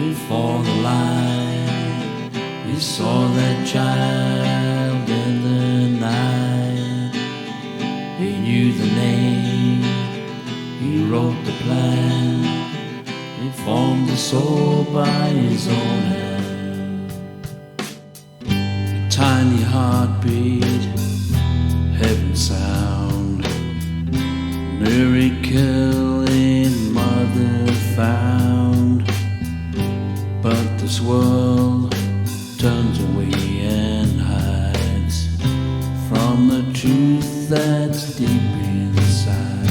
before the light. We saw that child in the night. He knew the name, he wrote the plan. He formed the soul by his own hand. A tiny heartbeat, heaven sound, miracle in mother found. But this world turns away and hides from the truth that's deep inside.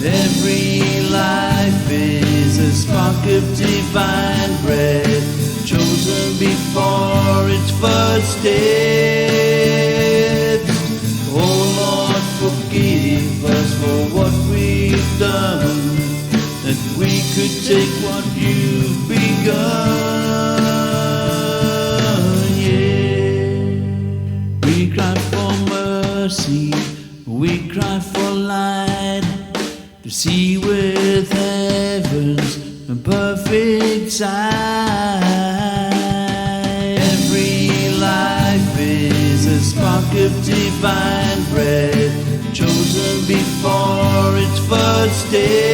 Every life is a spark of divine breath, chosen before its first steps. Oh Lord, forgive us for what we've done, that we could take what you've begun. Yeah, we cry for mercy, we cry for light, to see with heaven's perfect sight. Every life is a spark of divine breath, chosen before its first day.